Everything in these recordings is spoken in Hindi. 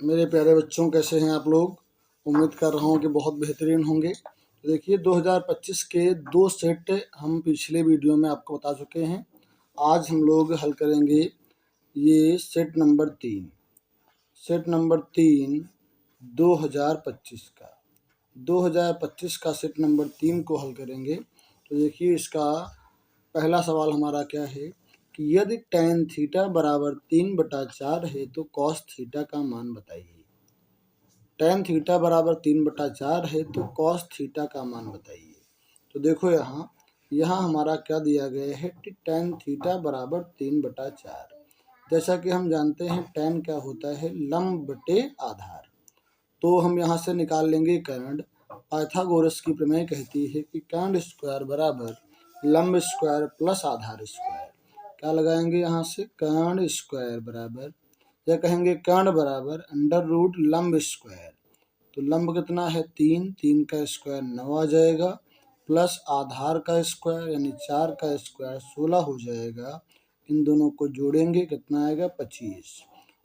मेरे प्यारे बच्चों, कैसे हैं आप लोग। उम्मीद कर रहा हूँ कि बहुत बेहतरीन होंगे। तो देखिए 2025 के 2 सेट हम पिछले वीडियो में आपको बता चुके हैं। आज हम लोग हल करेंगे ये सेट नंबर 3 2025 का 2025 का सेट नंबर 3 को हल करेंगे। तो देखिए इसका पहला सवाल हमारा क्या है कि यदि tan थीटा बराबर 3/4 है तो cos थीटा का मान बताइए। tan थीटा बराबर 3/4 है तो cos थीटा का मान बताइए। तो देखो यहाँ हमारा क्या दिया गया है कि tan थीटा बराबर 3/4। जैसा कि हम जानते हैं tan क्या होता है, लंब बटे आधार। तो हम यहाँ से निकाल लेंगे कर्ण। पाइथागोरस की प्रमेय कहती है कि कर्ण स्क्वायर बराबर लंब स्क्वायर प्लस आधार स्क्वायर। क्या लगाएंगे यहाँ से, कर्ण स्क्वायर बराबर, या कहेंगे कर्ण बराबर अंडर रूट लंब स्क्वायर। तो लंब कितना है 3 का स्क्वायर 9 आ जाएगा, प्लस आधार का स्क्वायर यानी 4 का स्क्वायर 16 हो जाएगा। इन दोनों को जोड़ेंगे कितना आएगा 25,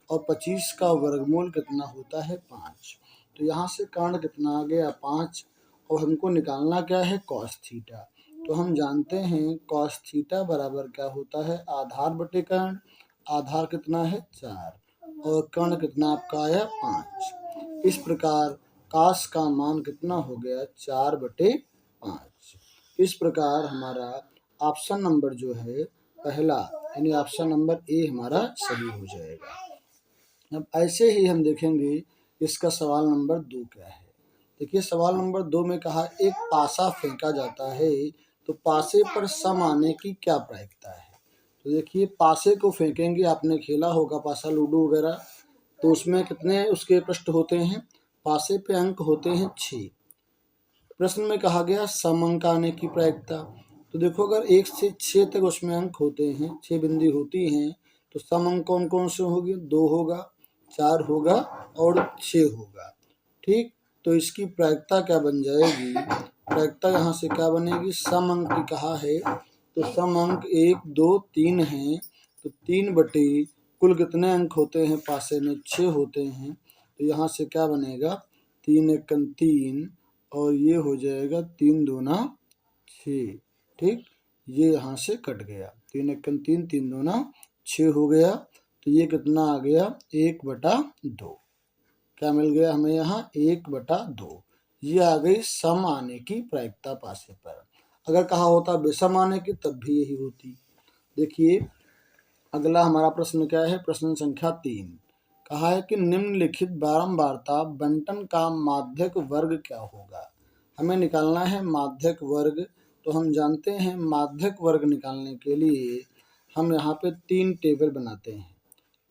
और 25 का वर्गमूल कितना होता है 5। तो यहाँ से कर्ण कितना आ गया 5, और हमको निकालना क्या है cos थीटा। तो हम जानते हैं cos थीटा बराबर क्या होता है, आधार बटे कर्ण। आधार कितना है 4 और कर्ण कितना आपका आया 5। इस प्रकार cos का मान कितना हो गया 4/5। इस प्रकार हमारा ऑप्शन नंबर जो है पहला यानी ऑप्शन नंबर ए हमारा सही हो जाएगा। अब ऐसे ही हम देखेंगे इसका सवाल नंबर 2 क्या है। देखिए सवाल नंबर 2 में कहा एक पासा फेंका जाता है तो पासे पर सम आने की क्या प्रायिकता है। तो देखिए पासे को फेंकेंगे, आपने खेला होगा पासा लूडो वगैरह, तो उसमें कितने उसके पृष्ठ होते हैं, पासे पे अंक होते हैं 6। प्रश्न में कहा गया सम अंक आने की प्रायिकता। तो देखो अगर 1 से 6 तक उसमें अंक होते हैं, 6 बिंदी होती हैं, तो सम अंक कौन कौन से होंगे, 2 होगा, 4 होगा और 6 होगा। ठीक, तो इसकी प्रायिकता क्या बन जाएगी, प्रायिकता यहाँ से क्या बनेगी, सम अंक की कहा है तो सम अंक 1 2 3 हैं, तो 3 बटे कुल कितने अंक होते हैं पासे में 6 होते हैं। तो यहाँ से क्या बनेगा 3 एकम 3 और ये हो जाएगा 3 दूना 6। ठीक, ये यहाँ से कट गया, 3 एकम 3 3 दूना 6 हो गया। तो ये कितना आ गया 1/2। क्या मिल गया हमें यहाँ 1/2। ये आ गई सम आने की प्रायिकता पासे पर। अगर कहा होता विषम आने की तब भी यही होती। देखिए अगला हमारा प्रश्न क्या है, प्रश्न संख्या 3 कहा है कि निम्नलिखित बारंबारता बंटन का माध्यक वर्ग क्या होगा। हमें निकालना है माध्यक वर्ग। तो हम जानते हैं माध्यक वर्ग निकालने के लिए हम यहाँ पे 3 टेबल बनाते हैं।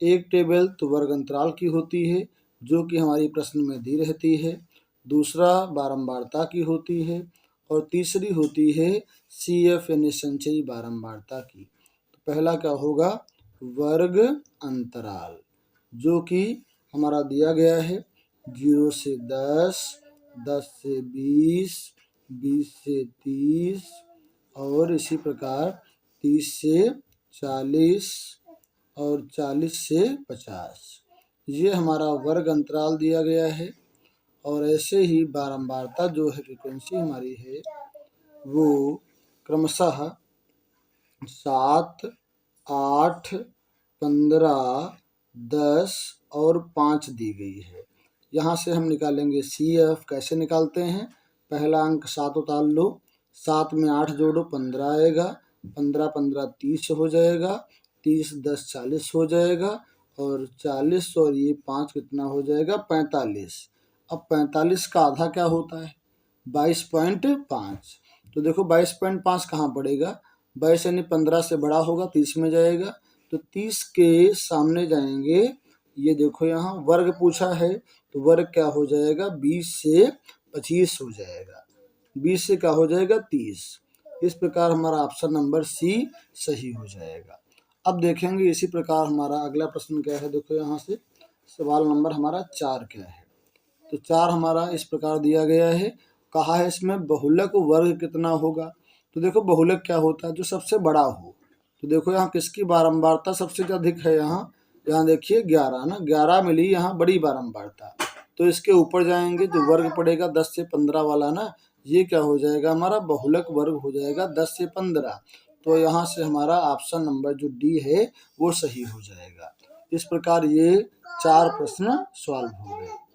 एक टेबल तो वर्ग अंतराल की होती है जो कि हमारी प्रश्न में दी रहती है, दूसरा बारंबारता की होती है, और तीसरी होती है CF यानी संचयी बारंबारता की। तो पहला क्या होगा वर्ग अंतराल, जो कि हमारा दिया गया है 0 से 10, 10 से 20, 20 से 30 और इसी प्रकार 30 से 40 और 40 से 50। ये हमारा वर्ग अंतराल दिया गया है। और ऐसे ही बारंबारता जो है फ्रीक्वेंसी हमारी है वो क्रमशः 7, 8, 15, 10 और 5 दी गई है। यहाँ से हम निकालेंगे CF। कैसे निकालते हैं, पहला अंक 7 उतार लो, 7 में 8 जोड़ो 15 आएगा, 15 15 30 हो जाएगा, 30 10 40 हो जाएगा, और 40 और ये 5 कितना हो जाएगा 45। अब 45 का आधा क्या होता है 22.5। तो देखो 22.5 कहाँ पड़ेगा, 22 यानी 15 से बड़ा होगा, 30 में जाएगा, तो 30 के सामने जाएंगे। ये देखो यहाँ वर्ग पूछा है तो वर्ग क्या हो जाएगा 20 से 25 हो जाएगा, 20 से क्या हो जाएगा 30। इस प्रकार हमारा ऑप्शन नंबर C सही हो जाएगा। अब देखेंगे इसी प्रकार हमारा अगला प्रश्न क्या है। देखो यहाँ से सवाल नंबर हमारा 4 क्या है। तो 4 हमारा इस प्रकार दिया गया है, कहा है इसमें बहुलक वर्ग कितना होगा। तो देखो बहुलक क्या होता है, जो सबसे बड़ा हो। तो देखो यहाँ किसकी बारंबारता सबसे अधिक है, यहाँ यहाँ देखिए 11 ना, 11 मिली यहाँ बड़ी बारंबारता, तो इसके ऊपर जाएंगे तो वर्ग पड़ेगा 10 से 15 वाला ना, ये क्या हो जाएगा हमारा बहुलक वर्ग हो जाएगा 10 से 15। तो यहाँ से हमारा ऑप्शन नंबर जो डी है वो सही हो जाएगा। इस प्रकार ये 4 प्रश्न सॉल्व हो गए।